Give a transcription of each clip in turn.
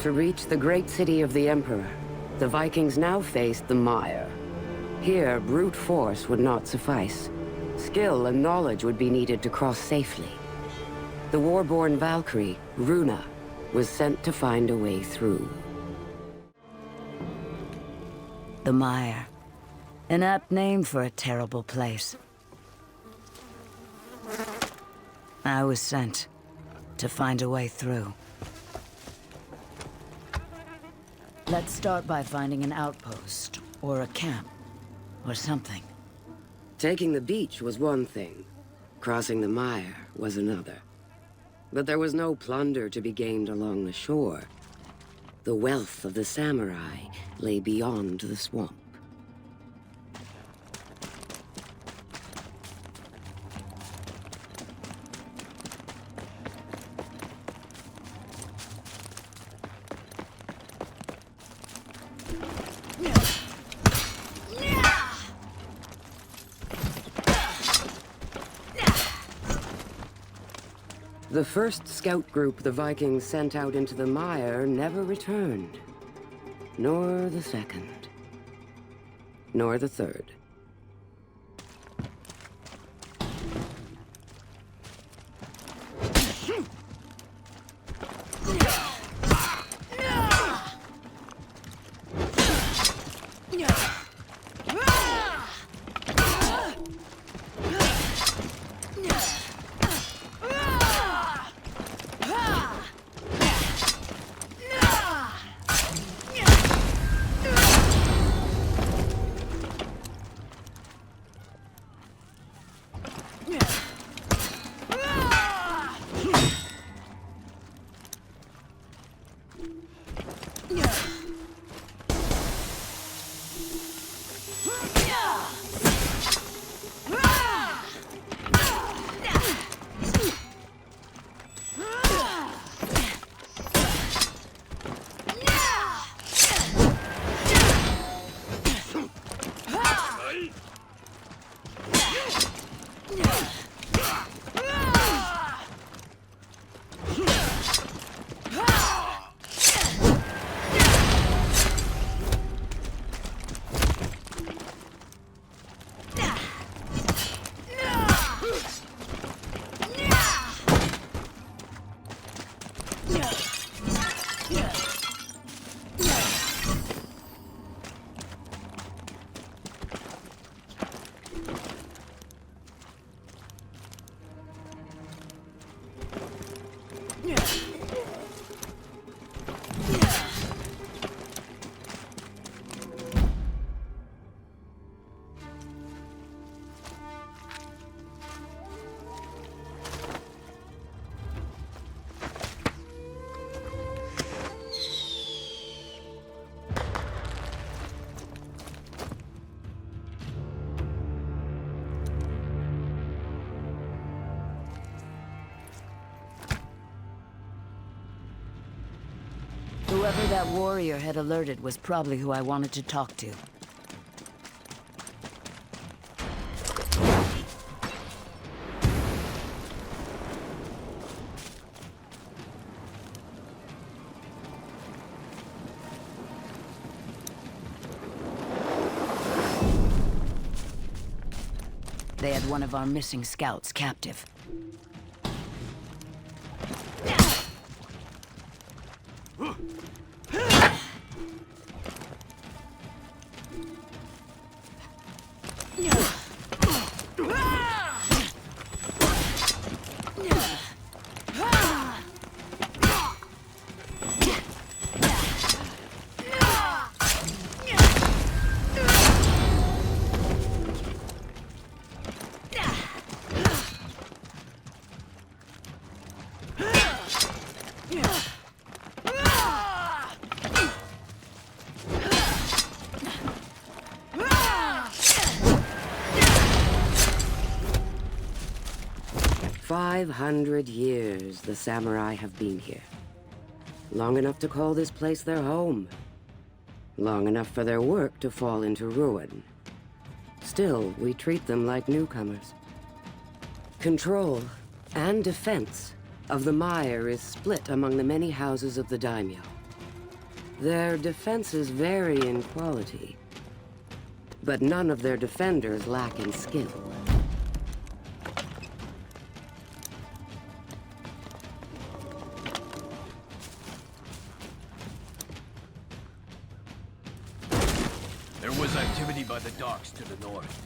To reach the great city of the Emperor, the Vikings now faced the Mire. Here, brute force would not suffice. Skill and knowledge would be needed to cross safely. The war-born Valkyrie, Runa, was sent to find a way through. The Mire. An apt name for a terrible place. I was sent to find a way through. Let's start by finding an outpost, or a camp, or something. Taking the beach was one thing. Crossing the Mire was another. But there was no plunder to be gained along the shore. The wealth of the samurai lay beyond the swamp. The first scout group the Vikings sent out into the Mire never returned. Nor the second. Nor the third. Whoever that warrior had alerted was probably who I wanted to talk to. They had one of our missing scouts captive. "500 years the samurai have been here. Long enough to call this place their home. Long enough for their work to fall into ruin. Still, we treat them like newcomers. Control and defense of the Mire is split among the many houses of the daimyo. Their defenses vary in quality, but none of their defenders lack in skill. There was activity by the docks to the north.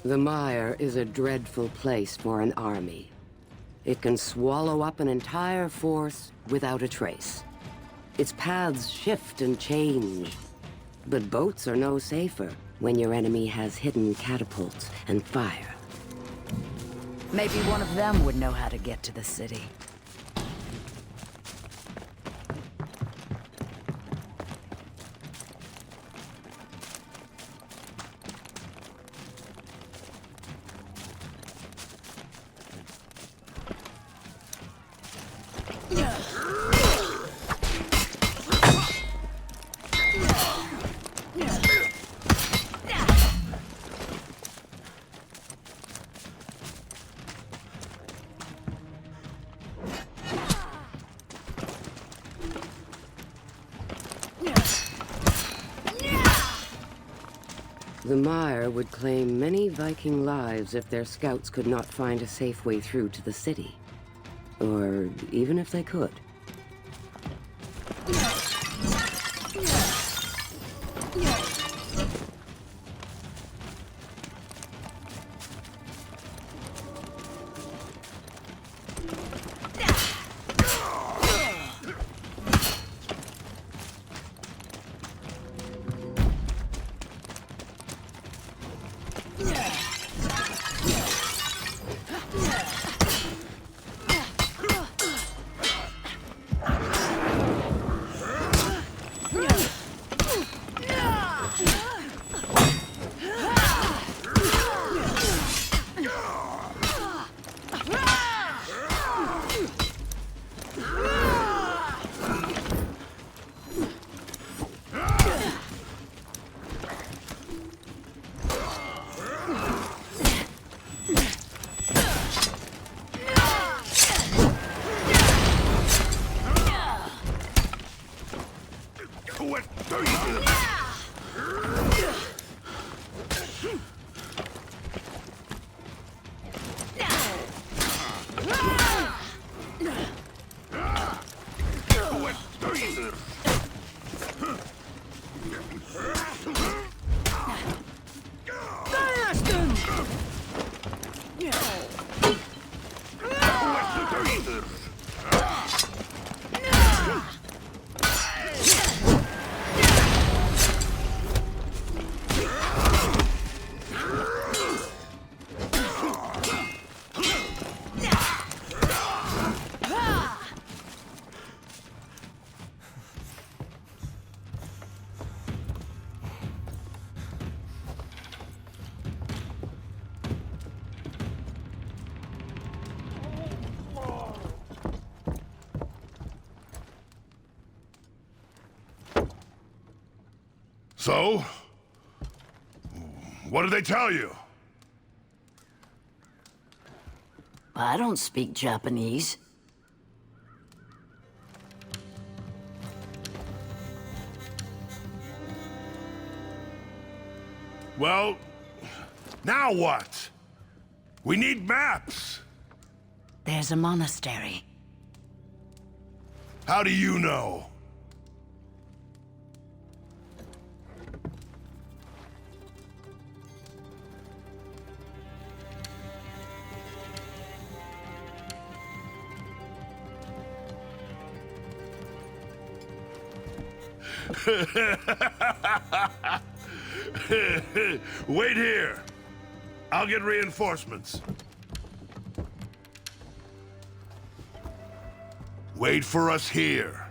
The mire is a dreadful place for an army. It can swallow up an entire force without a trace. Its paths shift and change. But boats are no safer when your enemy has hidden catapults and fire. Maybe one of them would know how to get to the city. The mire would claim many Viking lives if their scouts could not find a safe way through to the city. Or even if they could. So? What did they tell you? I don't speak Japanese. Well, now what? We need maps! There's a monastery. How do you know? Wait here. I'll get reinforcements. Wait for us here.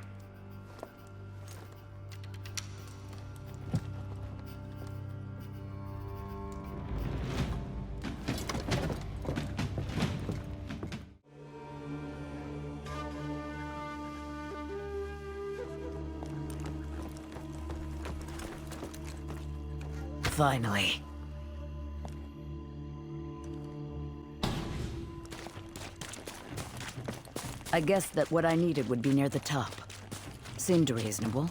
Finally. I guessed that what I needed would be near the top. Seemed reasonable.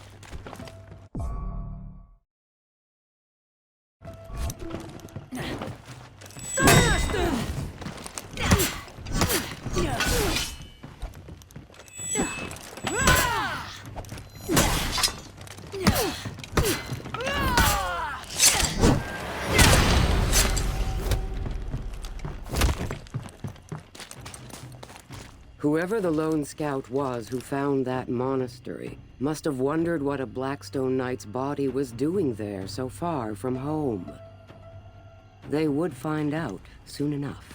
Whoever the lone scout was who found that monastery must have wondered what a Blackstone Knight's body was doing there so far from home. They would find out soon enough.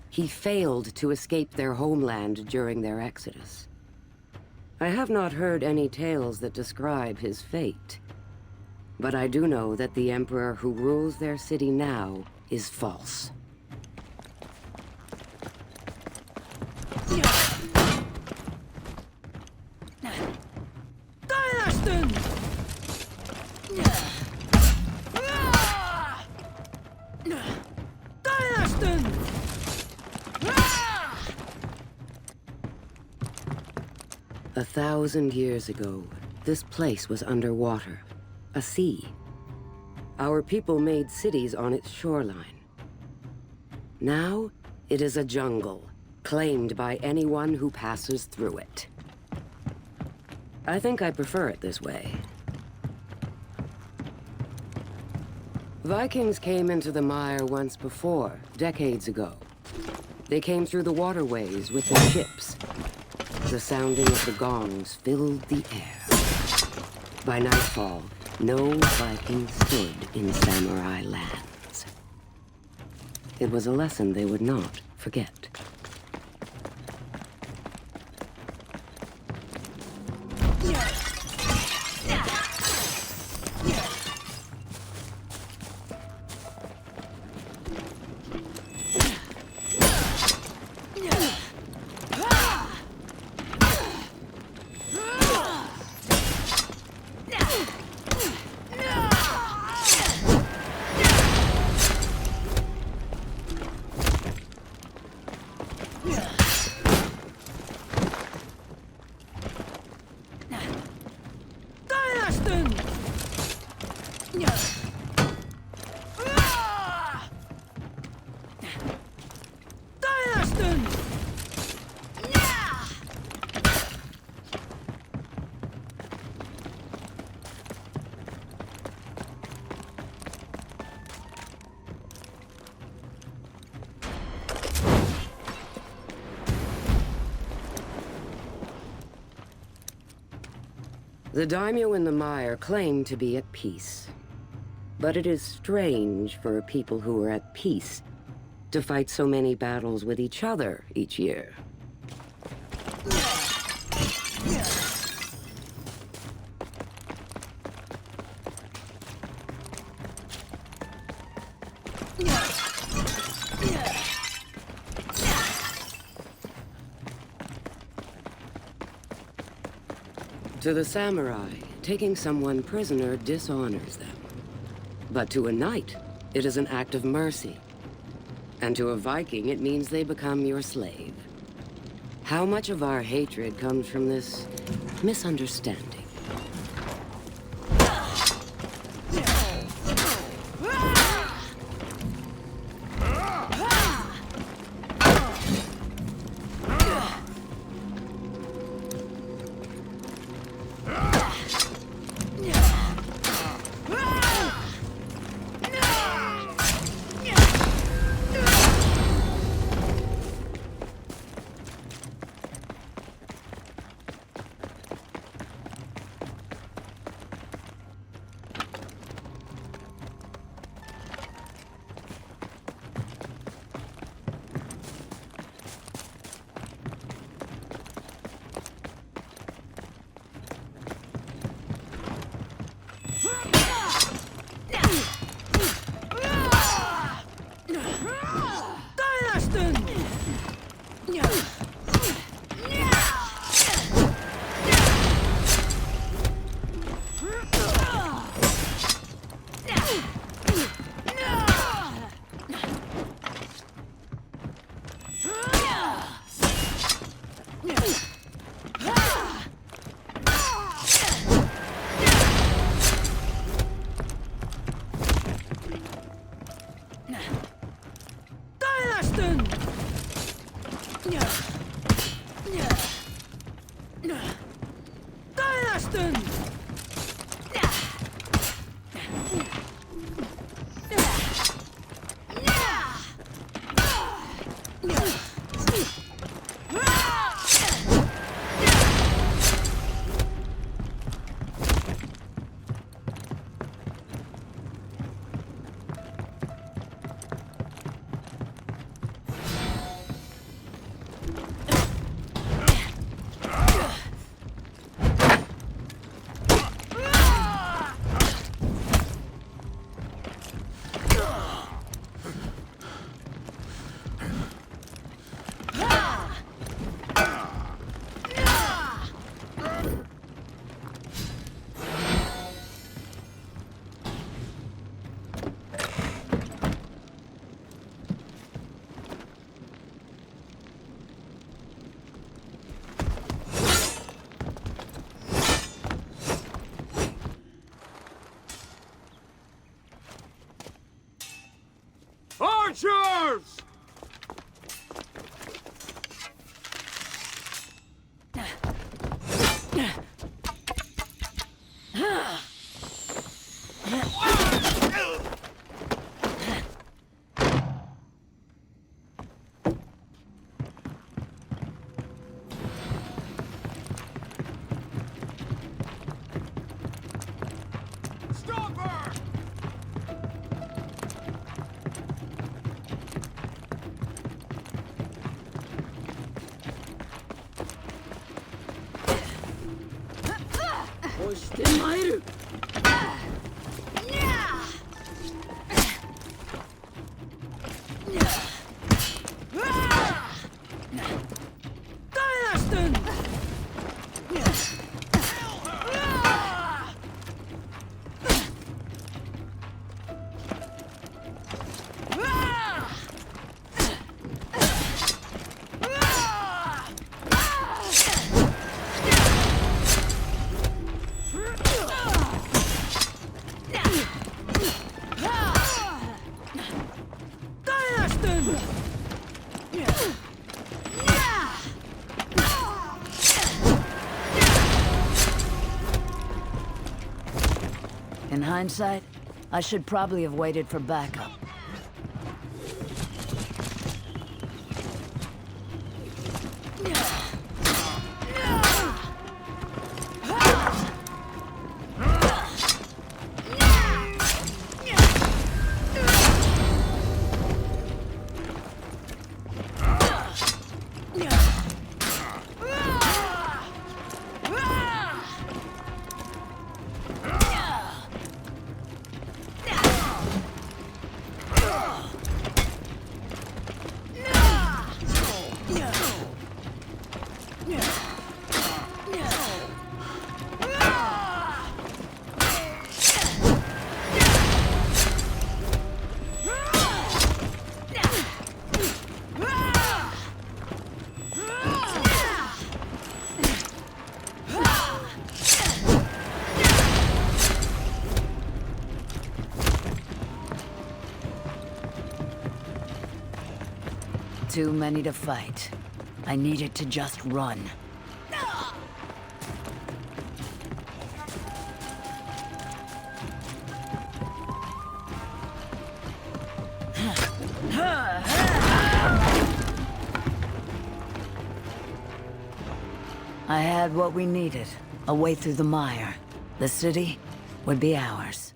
He failed to escape their homeland during their exodus. I have not heard any tales that describe his fate, but I do know that the Emperor who rules their city now is false. A 1,000 years ago, this place was underwater, a sea. Our people made cities on its shoreline. Now, it is a jungle, claimed by anyone who passes through it. I think I prefer it this way. Vikings came into the mire once before, decades ago. They came through the waterways with their ships. The sounding of the gongs filled the air. By nightfall, no Viking stood in samurai lands. It was a lesson they would not forget. Yeah. The daimyo in the mire claim to be at peace. But it is strange for a people who are at peace to fight so many battles with each other each year. To the samurai, taking someone prisoner dishonors them. But to a knight, it is an act of mercy. And to a Viking, it means they become your slave. How much of our hatred comes from this misunderstanding? Archers! In hindsight, I should probably have waited for backup. Too many to fight. I needed to just run. I had what we needed. A way through the mire. The city would be ours.